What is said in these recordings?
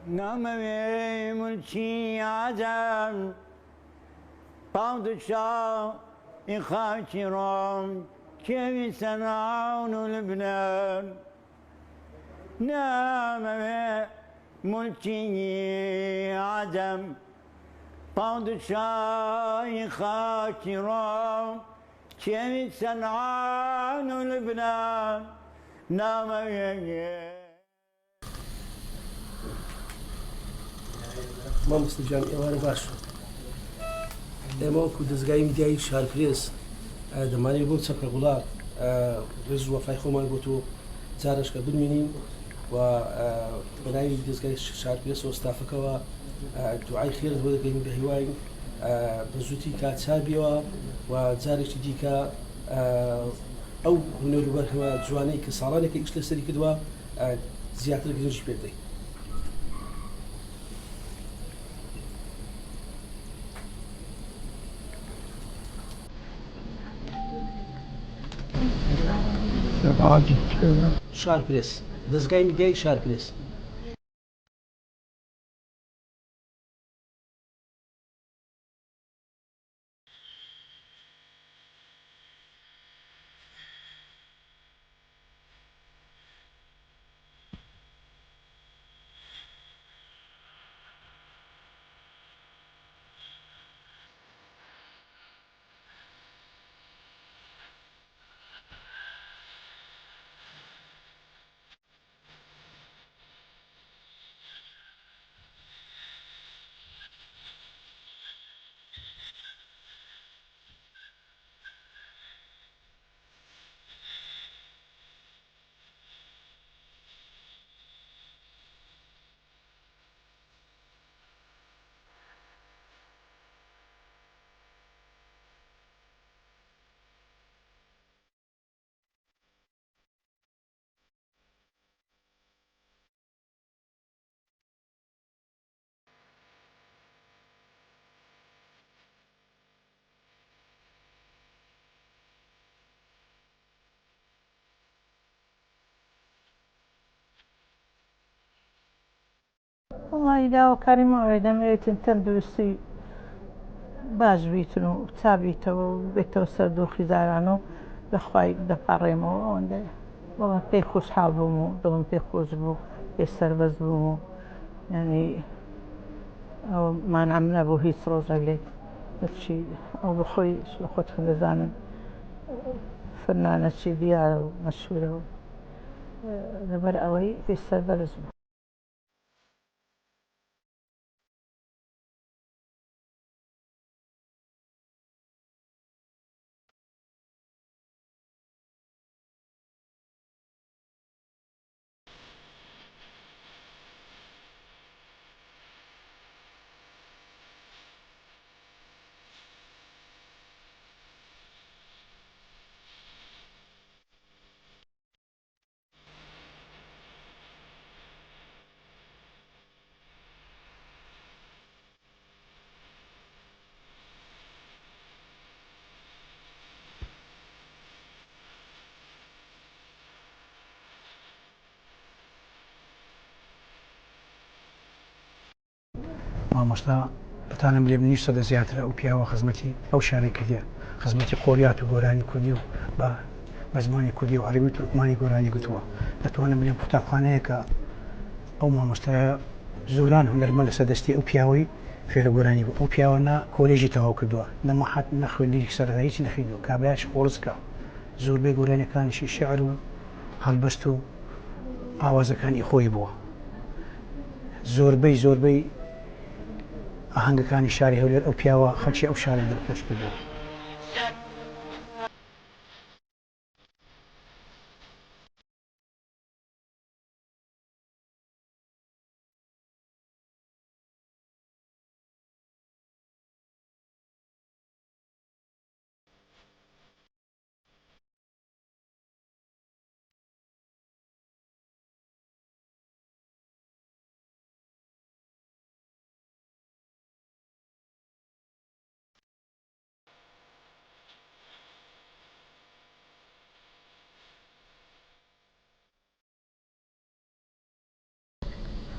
نامه ملکی عدم پادشاه این خاکی را که سنعان و لبنان نامه ملکی عدم پادشاه این خاکی را که سنعان و لبنان نامه مامۆستا جان ئێوارە باش ئێمە وەکو دەستگای میدیایی شارپرێس دەمانێت بۆ چەکە وڵات ڕێز وەفای خۆمان بۆ تۆ جارشکە بمێنین و بەناوی دەستگای شارپرێس و ستافەکەەوە دوعای خێرت بۆ دەکەین بە هیوای بە زووتی کاتچابیەوە و جارێکی دیکە ئەو هونەروبەرەوە جوانەی کە ساڵانێکی ئیش لەسەری کردووە زیاتر گرنگی پێ بدەین. شارپرێس دەستگای میدیایی شارپرێس والله داواکاری ماوەی دەمەوێتن تەندروستی باش بیتن و چابیتەوە و بێتەوە سەر دۆخی زاران و بەخوای دەپەڕێمەوە ئەوەندە وەڵام پێی خۆشحاڵ بووم و دڵم پێ خۆش بوو پێ سەربەز بووم و یعنی ئەو مانعم نەبوو هیچ ڕۆژێک لێ هیچی ئەو بەخۆی لە خۆتان دەزانن فەرمانەکی دیارە و مەشهوورە و لەبەر ئەوەی پێ سەربەرز بوو. مامۆستا بەتانم لێ بنیش سەدە زیاترە ئەو پیاوە خزمەتی ئەو شارەی کردیە خزمەتی قۆریات و گۆرانی کوردی و بە زمانی کوردی و عەرەبی و تورکمانی گۆرانی گوتووە دەتوانم بڵێم قوتابخانەیە کە ئەو مامۆستایە زۆران هونەرمە لە سەردەستی ئەو پیاوەی فێرە گۆرانی بوو ئەو پیاوە نا کۆلێژی تەواو کردووە نەمەحات نەخوێندی سەرەتا هیچی نەخوێندووە کابرایش قۆڵزکە زۆربەی گۆرانیەکانیشی شێعر و هەڵبەست و ئاوازەکانی خۆی بووە زۆربەی ئاهەنگەکانی شاری هەولێر ئەو پیاوە خەڵکی ئەو شاری دڵخۆش کردووە.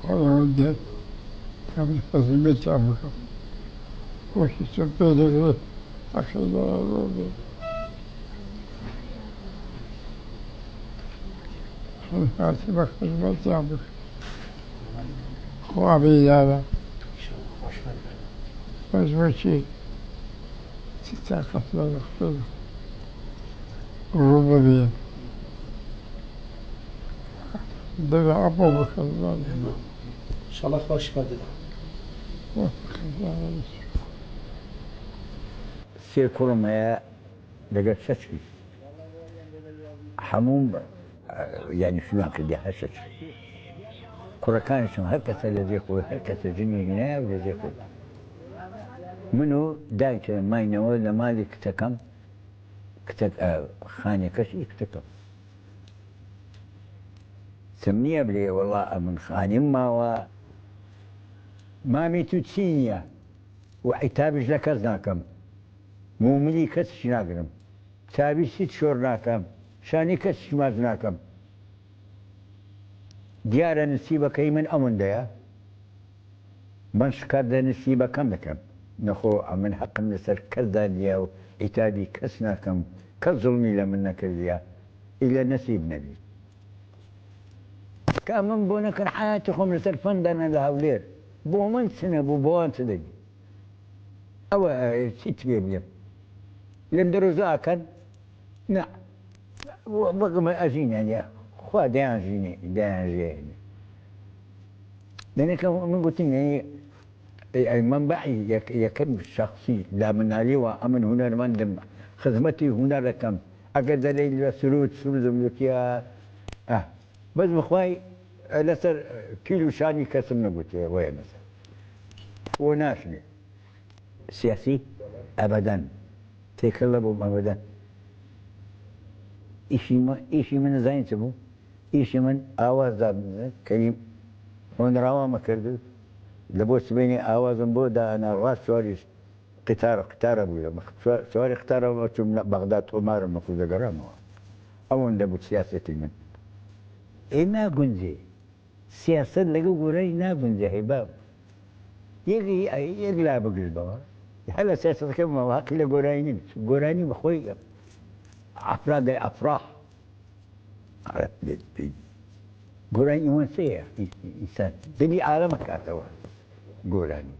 Forward. كم خدمت أبوك وش تبدأ أخذ خاتم خدمت أبوك خوابي هذا بس وشي تتاقف للخفض الربوبية ده أبو بكر إن شاء الله خوش مدد. سير كرماء لقد شتري حموم يعني شنو هكذا حشش كرة كان شنو هكذا الذي يقول هكذا جني هنا والذي يقول منو دايت ما ينوي لما لي كتكم خاني كشي كتكم سمنيه بلي والله من خاني ما ميتو تسينيا وعتابش لكزناكم مو ملي كتش ناقرم تابي ست شهور ناكم شاني كتش مازناكم ديارة نسيبك من أمن ديا من شكر دا نسيبكم لكم نخو من حق النسر كذا ديا وعتابي كسناكم كظلمي لمنك ديا إلا نسيب نبي كامن بونك حياتكم نسر فندنا لهولير بو من سنة بوان تدي أو ست بيبليم لندرزا كان نعم رغم أجين يعني خوا ديان جيني لأنك من قلت يعني المنبعي يكن شخصي لا من علي وأمن هنا مندم خدمتي هنا ركم أقد لي سرود ملكيا بس بخواي لسر كيلو شاني كسم نقول وين مثلا وناشني سياسي أبدا تكلموا أبدا إيشي من زين تبو إيشي من آواز كريم هون روا ما كردو لبوس بيني آواز بودا أنا راس سواري قطار أبويا سواري قطار من بغداد عمر مفروض جرامه أو ندبو سياسة من إنا جنزي سياسة لقوا قري نا جنزي حباب يغلى بقلبه هلا سياسة كم واقع لقراني بخوي أفراد أفراح قراني وانسية إنسان دني عالمك أتوا قراني